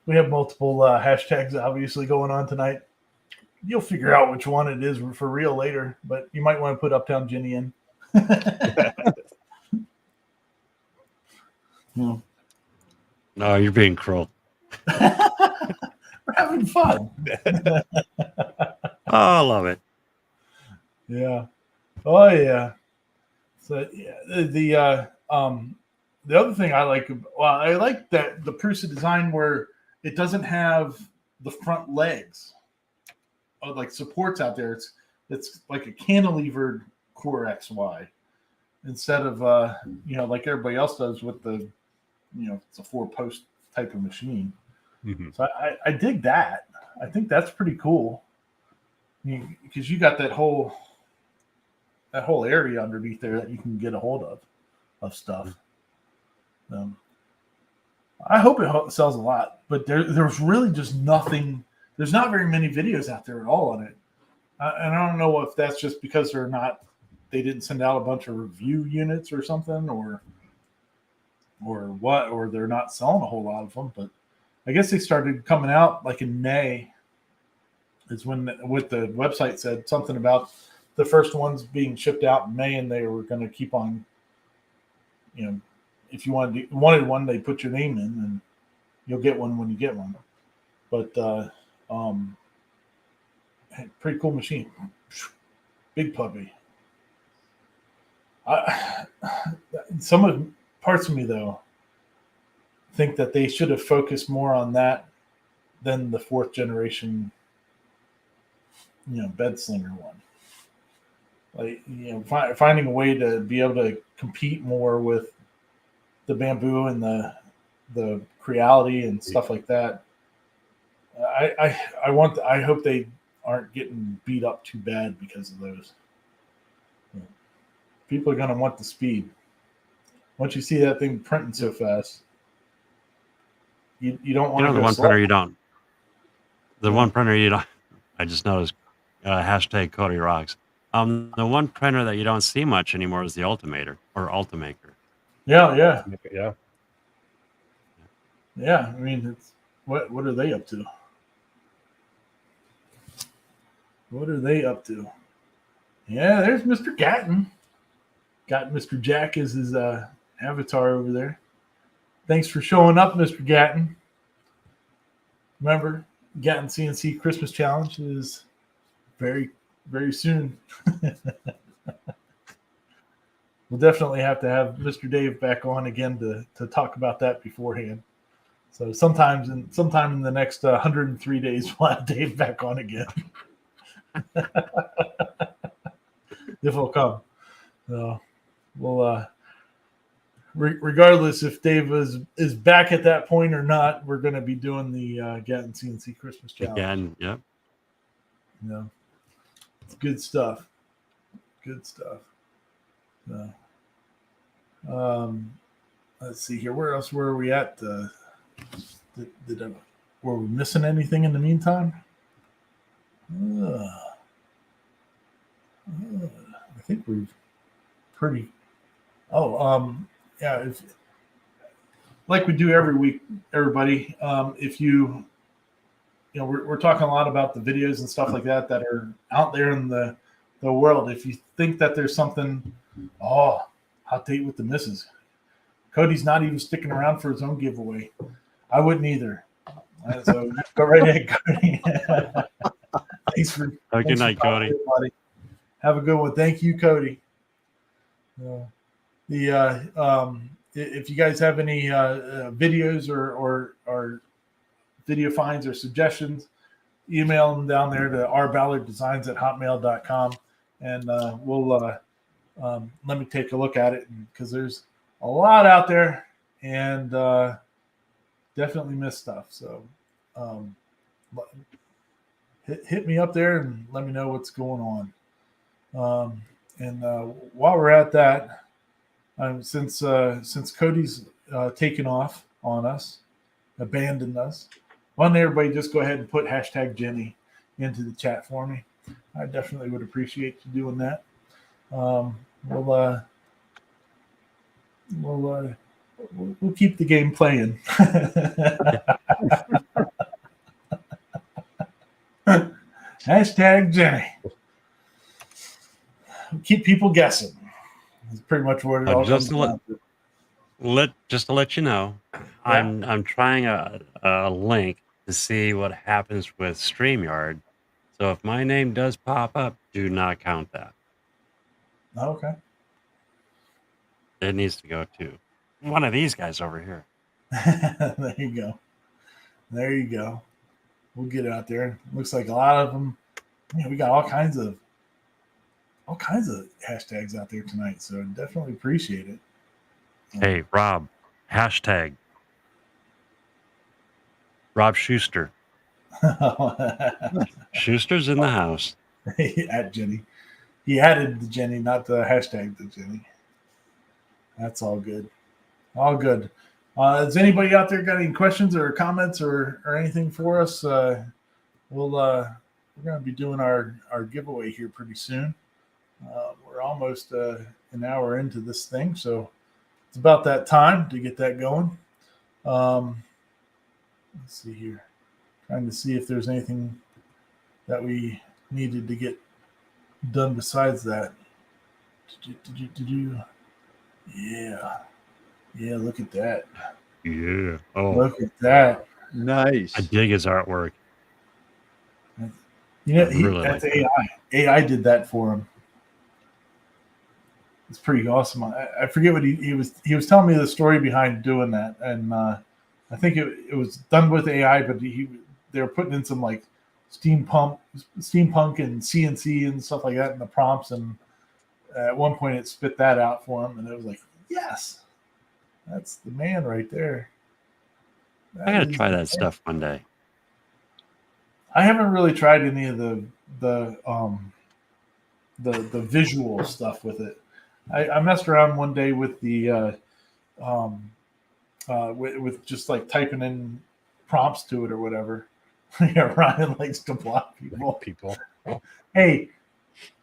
hashtags obviously going on tonight. You'll figure out which one it is for real later, but you might want to put Uptown Jenny in. No, you're being cruel. We're having fun. Oh, I love it. Yeah. Oh yeah. So yeah, the other thing I like, well, I like that the Prusa design where it doesn't have the front legs, like supports out there. It's like a cantilevered Core XY instead of like everybody else does with the it's a 4-post type of machine. Mm-hmm. So I dig that. I think that's pretty cool because you got that whole area underneath there that you can get a hold of stuff. I hope it sells a lot, but there's really just nothing. There's not very many videos out there at all on it. And I don't know if that's just because they didn't send out a bunch of review units or something, or what, or they're not selling a whole lot of them. But I guess they started coming out like in May. Is when what the website said something about the first ones being shipped out in May, and they were going to keep on. If you wanted one, they put your name in, and you'll get one when you get one. But pretty cool machine, big puppy. Some of parts of me though think that they should have focused more on that than the 4th generation, bed slinger one. Like finding a way to be able to compete more with the Bamboo and the Creality and stuff like that. I hope they aren't getting beat up too bad because of those. People are going to want the speed. Once you see that thing printing so fast, you don't want to. The one printer you don't. The one printer you don't. I just noticed. Hashtag Cody rocks. The one printer that you don't see much anymore is the Ultimator or Ultimaker. Yeah. I mean, it's what are they up to? What are they up to? Yeah, there's Mr. Gatton. Got Mr. Jack as his avatar over there. Thanks for showing up, Mr. Gatton. Remember, Gatton CNC Christmas Challenge is very, very soon. We'll definitely have to have Mr. Dave back on again to talk about that beforehand. So sometime in the next 103 days, we'll have Dave back on again. If he'll come. Well, regardless if Dave is back at that point or not, we're going to be doing the Gatton CNC Christmas Challenge. Again, yep. It's good stuff. Let's see here. Where else were we at? Were we missing anything in the meantime? I think we've pretty. Yeah. Like we do every week, everybody. If we're talking a lot about the videos and stuff like that are out there in the world. If you think that there's something, hot date with the missus. Cody's not even sticking around for his own giveaway. I wouldn't either. So go right ahead, Cody. Thanks for. Have a good night, Cody. Everybody. Have a good one. Thank you, Cody. If you guys have any videos or video finds or suggestions, email them down there to rballarddesigns@hotmail.com, and we'll let me take a look at it because there's a lot out there and definitely miss stuff. So hit me up there and let me know what's going on. And while we're at that, since Cody's taken off on us, abandoned us, why don't everybody just go ahead and put hashtag Jenny into the chat for me? I definitely would appreciate you doing that. We'll keep the game playing. Hashtag Jenny. Keep people guessing. That's pretty much what it all comes down to. Just to let you know, Yeah. I'm trying a link to see what happens with StreamYard. So if my name does pop up, do not count that. Okay. It needs to go too. one of these guys over here. There you go. There you go. We'll get it out there. Looks like a lot of them. Yeah, we got all kinds of hashtags out there tonight. So definitely appreciate it. Hey, Rob, hashtag Rob Schuster. Schuster's in the house. At Jenny. He added the Jenny, not the hashtag the Jenny. That's all good. All good. Has anybody out there got any questions or comments or anything for us? We're going to be doing our giveaway here pretty soon. We're almost an hour into this thing, so it's about that time to get that going. Let's see here. Trying to see if there's anything that we needed to get done besides that. Yeah. Yeah, look at that. Yeah. Oh, Look at that. Nice. I dig his artwork. You know, I really that's like AI. AI did that for him. It's pretty awesome. I forget what he was telling me the story behind doing that, and I think it was done with AI, but they were putting in some like steampunk and CNC and stuff like that in the prompts, and at one point it spit that out for him, and it was like, yes, that's the man right there. I gotta try that stuff one day. I haven't really tried any of the visual stuff with it. I messed around one day with the with just like typing in prompts to it or whatever. Yeah, Ryan likes to block people. Hey,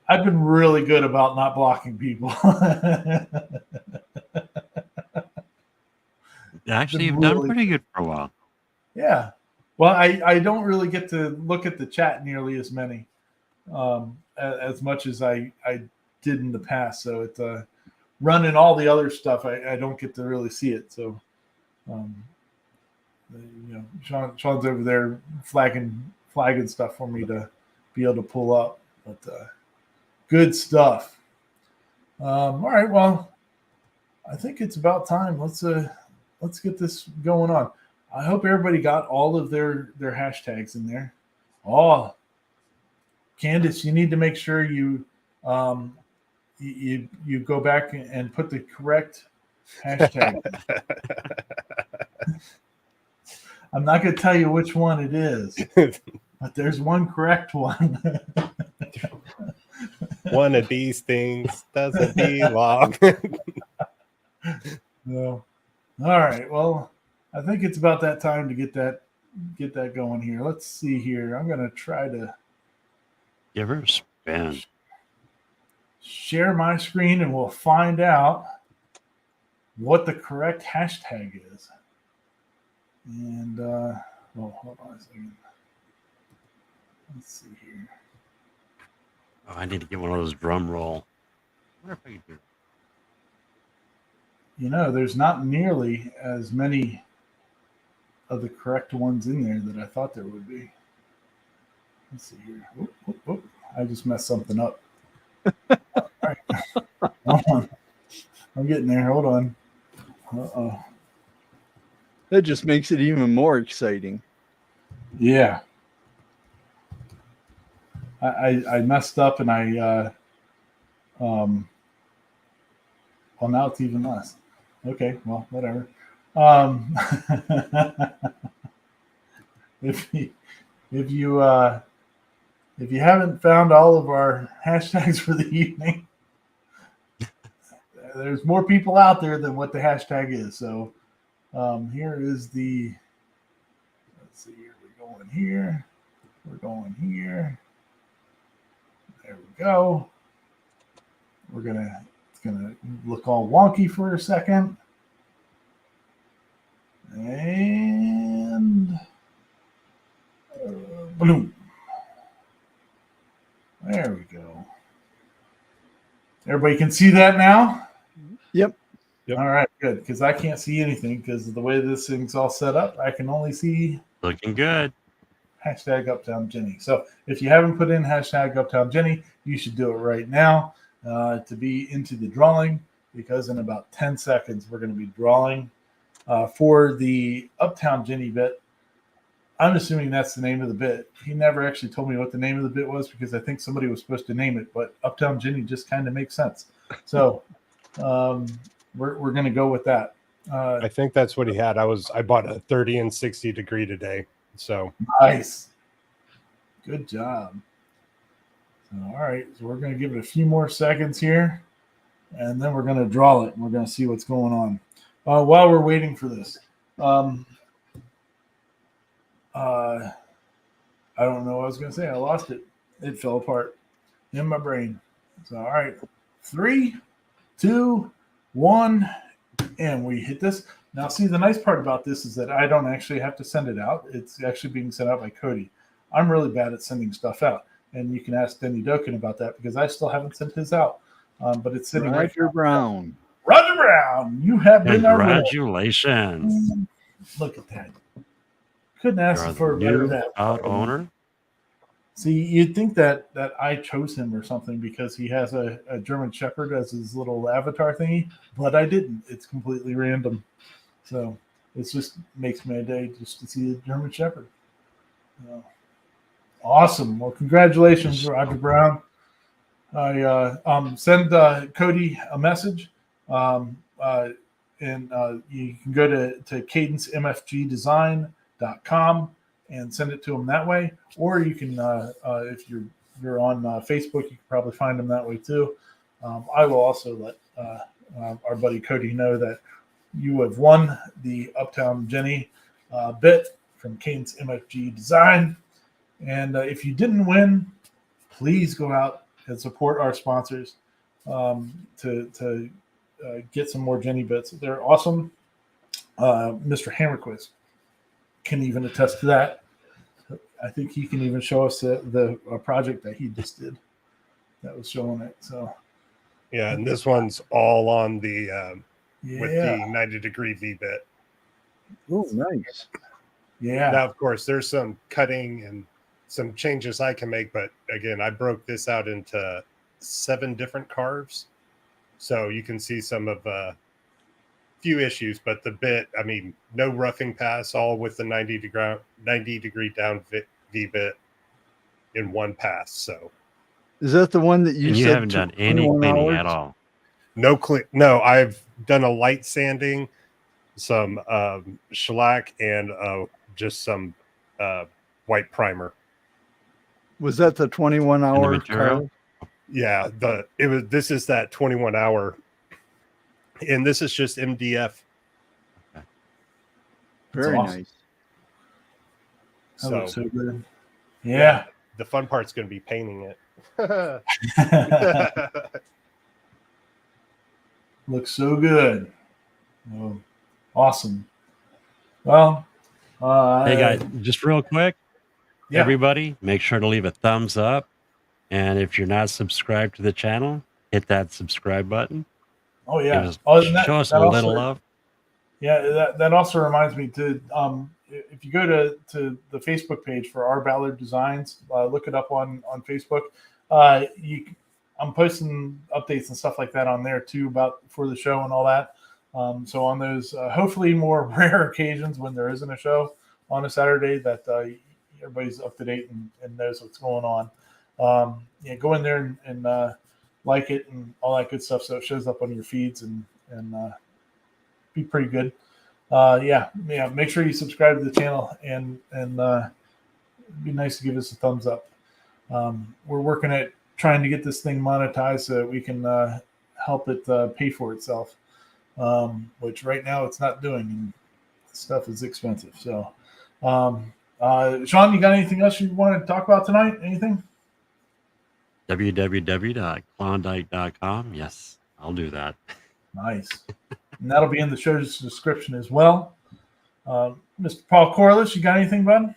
I've been really good about not blocking people. Actually, you've done pretty good for a while. Yeah. Well, I don't really get to look at the chat nearly as many as much as I did in the past. So it's running all the other stuff. I don't get to really see it. So, Sean's over there flagging stuff for me to be able to pull up. But good stuff. All right. Well, I think it's about time. Let's get this going on. I hope everybody got all of their hashtags in there. Oh, Candace, you need to make sure you go back and put the correct hashtag. I'm not going to tell you which one it is, but there's one correct one. One of these things doesn't belong. No. All right. Well, I think it's about that time to get that going here. Let's see here. I'm going to try to Give her a spin. share my screen and we'll find out what the correct hashtag is. And hold on a second. Let's see here. Oh, I need to get one of those drum roll. I wonder if I could do it. There's not nearly as many of the correct ones in there that I thought there would be. Let's see here. Oop. I just messed something up. All right. Hold on. I'm getting there. Hold on. Uh-oh. That just makes it even more exciting. Yeah. I messed up and well, now it's even less. Okay, well, whatever. If you haven't found all of our hashtags for the evening, there's more people out there than what the hashtag is. So here is the. Let's see here. We're going here. We're going here. There we go. It's gonna look all wonky for a second. And boom. There we go. Everybody can see that now? Yep. All right, good. Because I can't see anything because of the way this thing's all set up. I can only see Looking good. hashtag Uptown Jenny. So if you haven't put in hashtag Uptown Jenny, you should do it right now to be into the drawing. because in about 10 seconds, we're going to be drawing for the Uptown Jenny bit. I'm assuming that's the name of the bit. He never actually told me what the name of the bit was because I think somebody was supposed to name it, but Uptown Jenny just kind of makes sense. So we're going to go with that. I think that's what he had. I bought a 30 and 60 degree today. So Nice. Good job. All right. So we're going to give it a few more seconds here, and then we're going to draw it, and we're going to see what's going on. While we're waiting for this, I don't know what I was going to say. I lost it. It fell apart in my brain. So, all right. 3, 2, 1, and we hit this. Now, see, the nice part about this is that I don't actually have to send it out. It's actually being sent out by Cody. I'm really bad at sending stuff out. And you can ask Denny Doken about that because I still haven't sent his out. But it's sitting right Roger Brown. Roger Brown, you have been our winner. Congratulations. Look at that. Couldn't ask You're for a the better new that. out owner. See, you'd think that I chose him or something because he has a German Shepherd as his little avatar thingy, but I didn't. It's completely random. So it just makes my day just to see the German Shepherd. Awesome. Well, congratulations, Roger Brown. I send Cody a message, and you can go to cadencemfgdesign.com and send it to him that way. Or you can, if you're on Facebook, you can probably find him that way too. I will also let our buddy Cody know that you have won the Uptown Jenny bit from Cadence MFG Design. And if you didn't win, please go out and support our sponsors to get some more Jenny bits. They're awesome. Mr. Hammerquist can even attest to that. I think he can even show us the project that he just did that was showing it. So yeah, and this one's all on the with the 90-degree V-bit. Oh, nice. Yeah. Now, of course, there's some cutting and some changes I can make, but again, I broke this out into 7 different carves, so you can see some of a few issues. But the bit, I mean, no roughing pass, all with the 90-degree down V-bit in one pass. So is that the one that you And said you haven't done any 21 cleaning hours? at all. No, I've done a light sanding, some shellac, and just some white primer. Was that the 21-hour material? Yeah, this is that 21 hour, and this is just MDF. Very awesome. nice. That looks So so good. Yeah. the fun part's going to be painting it. Looks so good. Oh, awesome. Well, Hey guys, just real quick, yeah. everybody, make sure to leave a thumbs up. And if you're not subscribed to the channel, hit that subscribe button. Oh yeah. Give us- And show us a little love. Yeah, that also reminds me to if you go to the Facebook page for our Ballard Designs, look it up on Facebook. I'm posting updates and stuff like that on there too for the show and all that. So on those hopefully more rare occasions when there isn't a show on a Saturday, that everybody's up to date and knows what's going on. Go in there and like it and all that good stuff, so it shows up on your feeds and be pretty good. Make sure you subscribe to the channel and it'd be nice to give us a thumbs up. We're working at trying to get this thing monetized so that we can help it pay for itself, which right now it's not doing, and stuff is expensive. So Sean, you got anything else you want to talk about tonight? Anything? www.klondike.com. Yes, I'll do that. Nice. And that'll be in the show's description as well. Mr. Paul Corliss, you got anything, bud?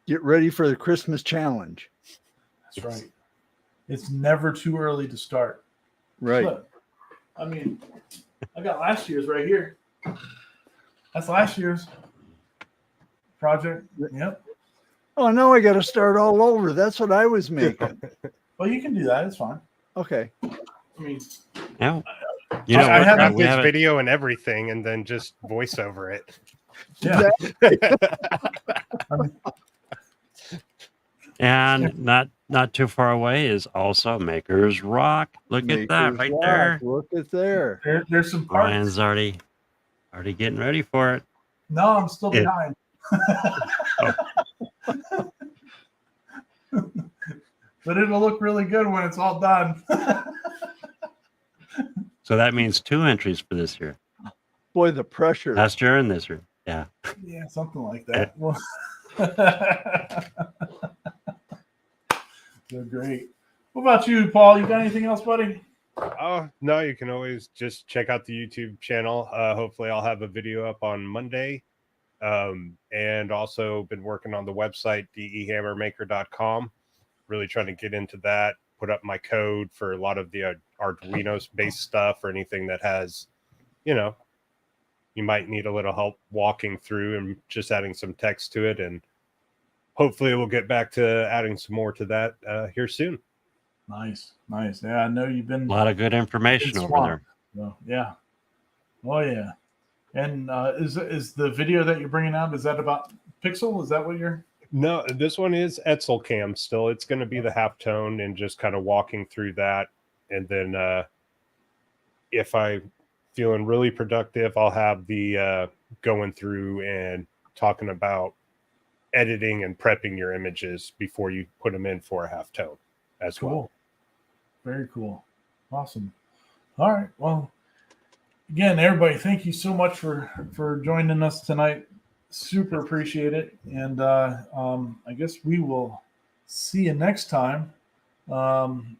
Get ready for the Christmas challenge. That's right. It's never too early to start. Right. Look, I mean, I got last year's right here. That's last year's project. Yep. Oh, now I got to start all over. That's what I was making. Well, you can do that. It's fine. Okay. I mean, Now, You know, I what, had though? Grab We his have it. video and everything, and then just voice over it. Yeah. And not too far away is also Makers Rock. Look at that Makers right Rock. there. Look at there. There's some parts. Ryan's already getting ready for it. No, I'm still Yeah. behind. But it'll look really good when it's all done. So that means 2 entries for this year. Boy, the pressure. Last year and this year. Yeah. Yeah, something like that. Well, they're great. What about you, Paul? You got anything else, buddy? Oh, no, you can always just check out the YouTube channel. Hopefully I'll have a video up on Monday. And also been working on the website, dehammermaker.com. Really trying to get into that, put up my code for a lot of the Arduino based stuff or anything that has, you know, you might need a little help walking through and just adding some text to it. And hopefully we'll get back to adding some more to that here soon. Nice. Yeah, I know you've been. A lot of good information over there. So, yeah. Oh yeah. And is the video that you're bringing out, is that about Pixel? Is that what you're? No, this one is Etzel Cam still. It's going to be the halftone and just kind of walking through that. And then if I'm feeling really productive, I'll have the going through and talking about editing and prepping your images before you put them in for a halftone as well. Very cool. Awesome. All right. Well, again, everybody, thank you so much for joining us tonight. Super appreciate it. And I guess we will see you next time.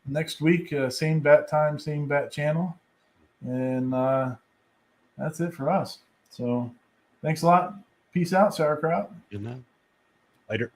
Next week, same bat time, same bat channel. And that's it for us. So thanks a lot. Peace out, sauerkraut. You know? Later.